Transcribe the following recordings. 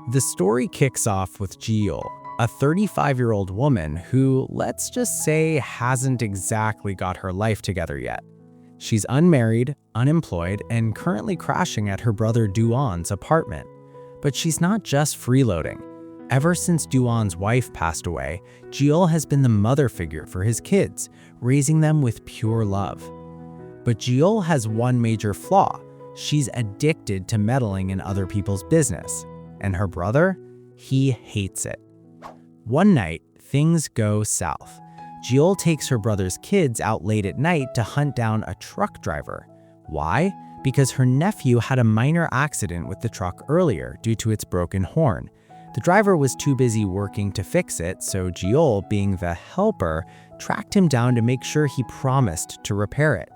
The story kicks off with Geo-ul, a 35-year-old woman who, let's just say, hasn't exactly got her life together yet. She's unmarried, unemployed, and currently crashing at her brother Do-won's apartment. But she's not just freeloading. Ever since Do-won's wife passed away, Geo-ul has been the mother figure for his kids, raising them with pure love. But Geo-ul has one major flaw. She's addicted to meddling in other people's business. And her brother? He hates it. One night, things go south. Geo-ul takes her brother's kids out late at night to hunt down a truck driver. Why? Because her nephew had a minor accident with the truck earlier due to its broken horn. The driver was too busy working to fix it, so Geo-ul, being the helper, tracked him down to make sure he promised to repair it.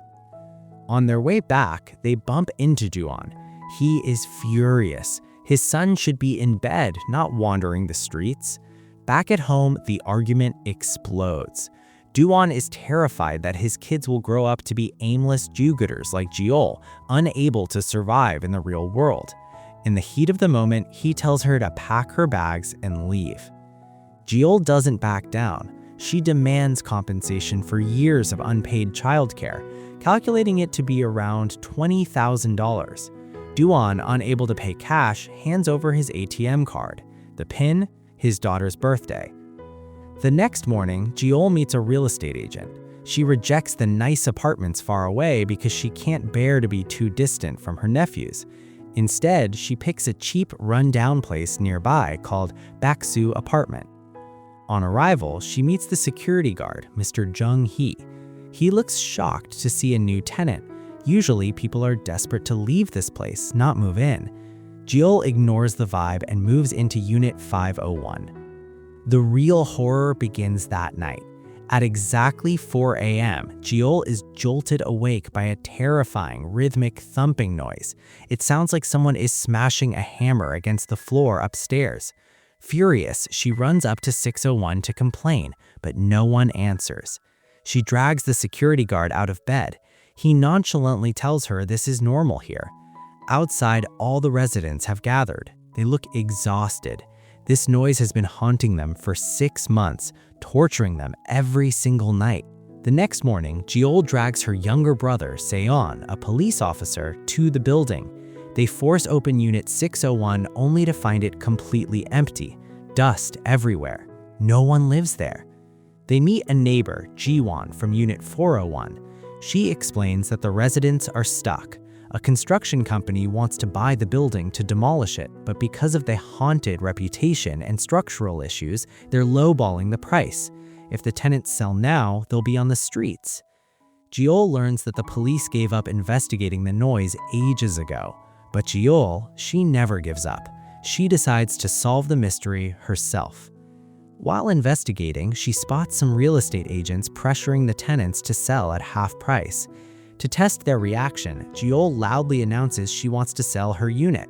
On their way back, they bump into Do-won. He is furious. His son should be in bed, not wandering the streets. Back at home, the argument explodes. Do-won is terrified that his kids will grow up to be aimless do-gooders like Geo-ul, unable to survive in the real world. In the heat of the moment, he tells her to pack her bags and leave. Geo-ul doesn't back down. She demands compensation for years of unpaid childcare, calculating it to be around $20,000. Do-won, unable to pay cash, hands over his ATM card. The PIN? His daughter's birthday. The next morning, Geo-ul meets a real estate agent. She rejects the nice apartments far away because she can't bear to be too distant from her nephews. Instead, she picks a cheap, run-down place nearby called Baeksu Apartment. On arrival, she meets the security guard, Mr. Jung-hee. He looks shocked to see a new tenant. Usually, people are desperate to leave this place, not move in. Geo-ul ignores the vibe and moves into Unit 501. The real horror begins that night. At exactly 4 a.m., Geo-ul is jolted awake by a terrifying, rhythmic thumping noise. It sounds like someone is smashing a hammer against the floor upstairs. Furious, she runs up to 601 to complain, but no one answers. She drags the security guard out of bed. He nonchalantly tells her this is normal here. Outside, all the residents have gathered. They look exhausted. This noise has been haunting them for 6 months, torturing them every single night. The next morning, Geo-ul drags her younger brother, Seon, a police officer, to the building. They force open Unit 601 only to find it completely empty. Dust everywhere. No one lives there. They meet a neighbor, Ji-won, from Unit 401. She explains that the residents are stuck. A construction company wants to buy the building to demolish it, but because of the haunted reputation and structural issues, they're lowballing the price. If the tenants sell now, they'll be on the streets. Geo-ul learns that the police gave up investigating the noise ages ago. But Geo-ul, she never gives up. She decides to solve the mystery herself. While investigating, she spots some real estate agents pressuring the tenants to sell at half price. To test their reaction, Geo-ul loudly announces she wants to sell her unit.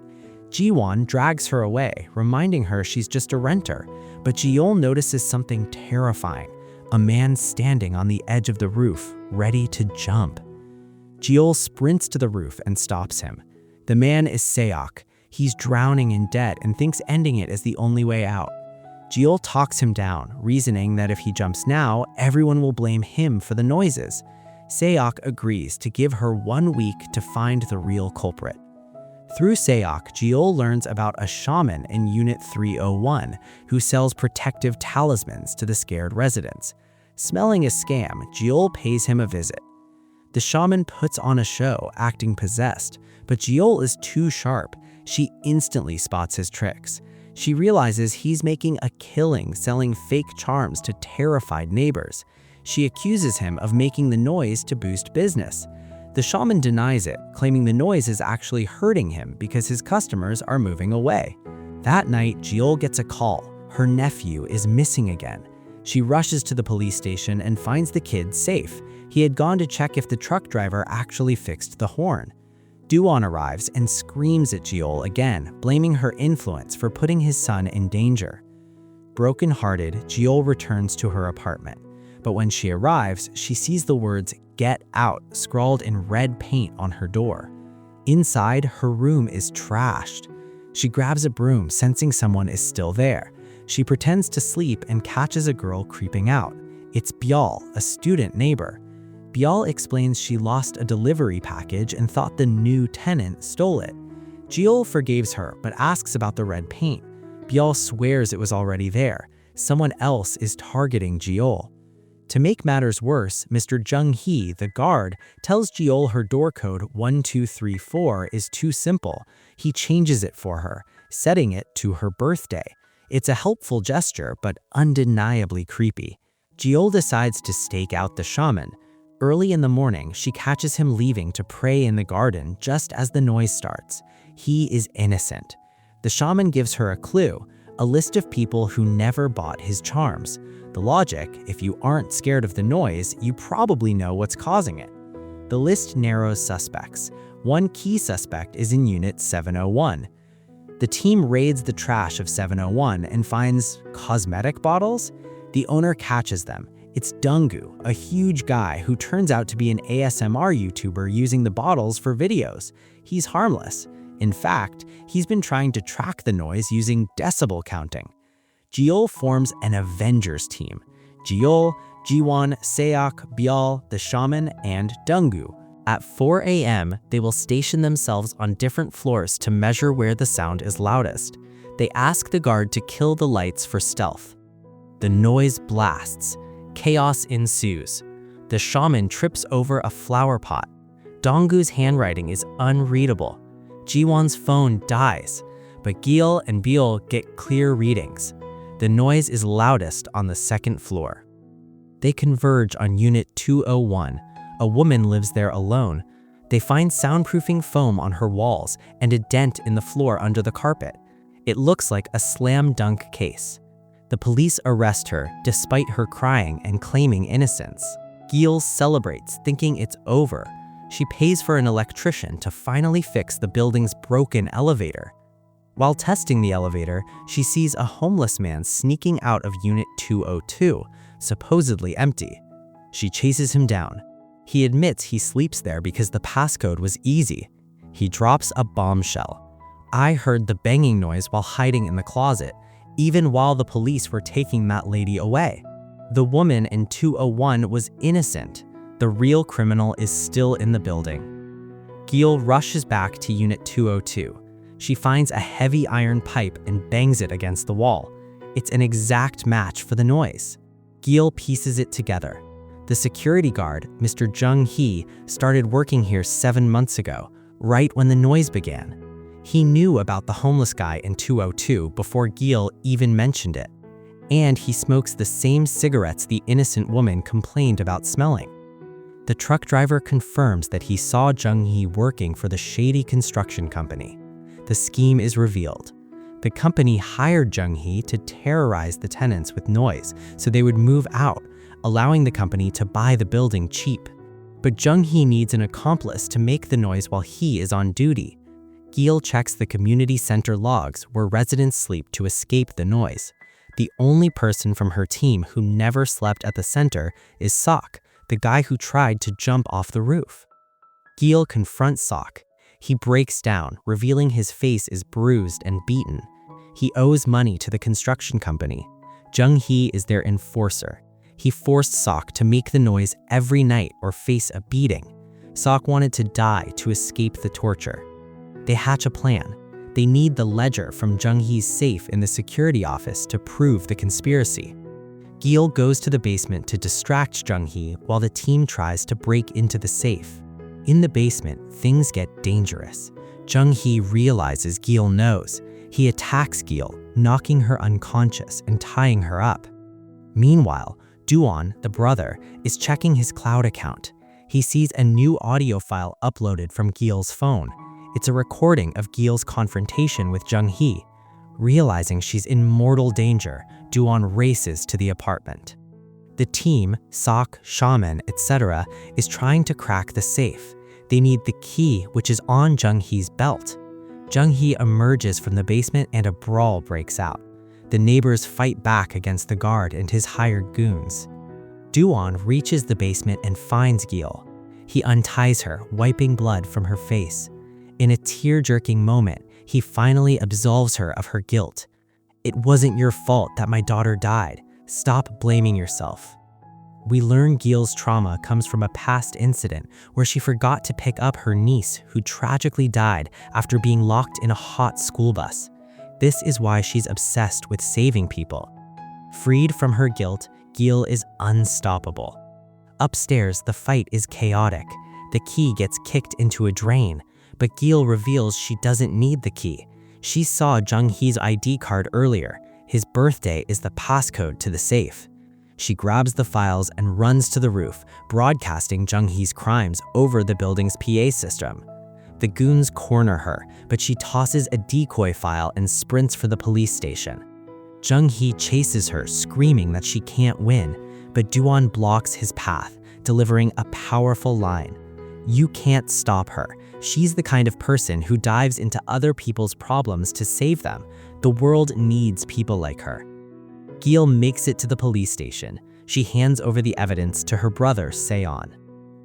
Ji-won drags her away, reminding her she's just a renter. But Geo-ul notices something terrifying, a man standing on the edge of the roof, ready to jump. Geo-ul sprints to the roof and stops him. The man is Seok. He's drowning in debt and thinks ending it is the only way out. Geo-ul talks him down, reasoning that if he jumps now, everyone will blame him for the noises. Seok agrees to give her 1 week to find the real culprit. Through Seok, Geo-ul learns about a shaman in Unit 301 who sells protective talismans to the scared residents. Smelling a scam, Geo-ul pays him a visit. The shaman puts on a show, acting possessed, but Geo-ul is too sharp. She instantly spots his tricks. She realizes he's making a killing selling fake charms to terrified neighbors. She accuses him of making the noise to boost business. The shaman denies it, claiming the noise is actually hurting him because his customers are moving away. That night, Geo-ul gets a call. Her nephew is missing again. She rushes to the police station and finds the kid safe. He had gone to check if the truck driver actually fixed the horn. Do-won arrives and screams at Geo-ul again, blaming her influence for putting his son in danger. Broken-hearted, Geo-ul returns to her apartment. But when she arrives, she sees the words "Get Out" scrawled in red paint on her door. Inside, her room is trashed. She grabs a broom, sensing someone is still there. She pretends to sleep and catches a girl creeping out. It's Geo-ul, a student neighbor. Geo-ul explains she lost a delivery package and thought the new tenant stole it. Geo-ul forgives her but asks about the red paint. Geo-ul swears it was already there. Someone else is targeting Geo-ul. To make matters worse, Mr. Jung-hee, the guard, tells Geo-ul her door code 1234 is too simple. He changes it for her, setting it to her birthday. It's a helpful gesture, but undeniably creepy. Geo-ul decides to stake out the shaman. Early in the morning, she catches him leaving to pray in the garden just as the noise starts. He is innocent. The shaman gives her a clue, a list of people who never bought his charms. The logic, if you aren't scared of the noise, you probably know what's causing it. The list narrows suspects. One key suspect is in Unit 701. The team raids the trash of 701 and finds cosmetic bottles. The owner catches them. It's Dunggu, a huge guy who turns out to be an ASMR YouTuber using the bottles for videos. He's harmless. In fact, he's been trying to track the noise using decibel counting. Geo-ul forms an Avengers team. Geo-ul, Ji-won, Seok, Geo-ul, the shaman, and Dunggu. At 4 a.m., they will station themselves on different floors to measure where the sound is loudest. They ask the guard to kill the lights for stealth. The noise blasts. Chaos ensues. The shaman trips over a flower pot. Donggu's handwriting is unreadable. Ji-won's phone dies, but Geo-ul and Geo-ul get clear readings. The noise is loudest on the second floor. They converge on Unit 201. A woman lives there alone. They find soundproofing foam on her walls and a dent in the floor under the carpet. It looks like a slam dunk case. The police arrest her despite her crying and claiming innocence. Geo-ul celebrates, thinking it's over. She pays for an electrician to finally fix the building's broken elevator. While testing the elevator, she sees a homeless man sneaking out of Unit 202, supposedly empty. She chases him down. He admits he sleeps there because the passcode was easy. He drops a bombshell. I heard the banging noise while hiding in the closet, even while the police were taking that lady away. The woman in 201 was innocent. The real criminal is still in the building. Geo-ul rushes back to Unit 202. She finds a heavy iron pipe and bangs it against the wall. It's an exact match for the noise. Geo-ul pieces it together. The security guard, Mr. Jung-hee, started working here 7 months ago, right when the noise began. He knew about the homeless guy in 202 before Geo-ul even mentioned it. And he smokes the same cigarettes the innocent woman complained about smelling. The truck driver confirms that he saw Jung-hee working for the shady construction company. The scheme is revealed. The company hired Jung-hee to terrorize the tenants with noise so they would move out, allowing the company to buy the building cheap. But Jung-hee needs an accomplice to make the noise while he is on duty. Geo-ul checks the community center logs where residents sleep to escape the noise. The only person from her team who never slept at the center is Sok, the guy who tried to jump off the roof. Geo-ul confronts Sok. He breaks down, revealing his face is bruised and beaten. He owes money to the construction company. Jung-hee is their enforcer. He forced Sok to make the noise every night or face a beating. Sok wanted to die to escape the torture. They hatch a plan. They need the ledger from Jung-hee's safe in the security office to prove the conspiracy. Geo-ul goes to the basement to distract Jung-hee while the team tries to break into the safe. In the basement, things get dangerous. Jung-hee realizes Geo-ul knows. He attacks Geo-ul, knocking her unconscious and tying her up. Meanwhile, Do-won, the brother, is checking his cloud account. He sees a new audio file uploaded from Geo-ul's phone. It's a recording of Geo-ul's confrontation with Jung-hee. Realizing she's in mortal danger, Do-won races to the apartment. The team, Sok, Shaman, etc., is trying to crack the safe. They need the key, which is on Jung-hee's belt. Jung-hee emerges from the basement and a brawl breaks out. The neighbors fight back against the guard and his hired goons. Do-won reaches the basement and finds Geo-ul. He unties her, wiping blood from her face. In a tear-jerking moment, He finally absolves her of her guilt. "It wasn't your fault that my daughter died. Stop blaming yourself." We learn Geo-ul's trauma comes from a past incident where she forgot to pick up her niece who tragically died after being locked in a hot school bus. This is why she's obsessed with saving people. Freed from her guilt, Geo-ul is unstoppable. Upstairs, the fight is chaotic. The key gets kicked into a drain, but Geo-ul reveals she doesn't need the key. She saw Jung-hee's ID card earlier. His birthday is the passcode to the safe. She grabs the files and runs to the roof, broadcasting Jung-hee's crimes over the building's PA system. The goons corner her, but she tosses a decoy file and sprints for the police station. Jung-hee chases her, screaming that she can't win, but Do-won blocks his path, delivering a powerful line. "You can't stop her. She's the kind of person who dives into other people's problems to save them. The world needs people like her." Geo-ul makes it to the police station. She hands over the evidence to her brother, Se-on.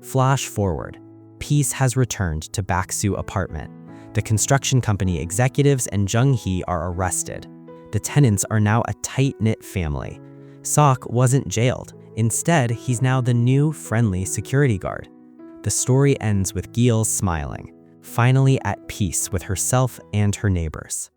Flash forward. Peace has returned to Baeksu Apartment. The construction company executives and Jung-hee are arrested. The tenants are now a tight-knit family. Sok wasn't jailed. Instead, he's now the new, friendly security guard. The story ends with Geo-ul smiling, finally at peace with herself and her neighbors.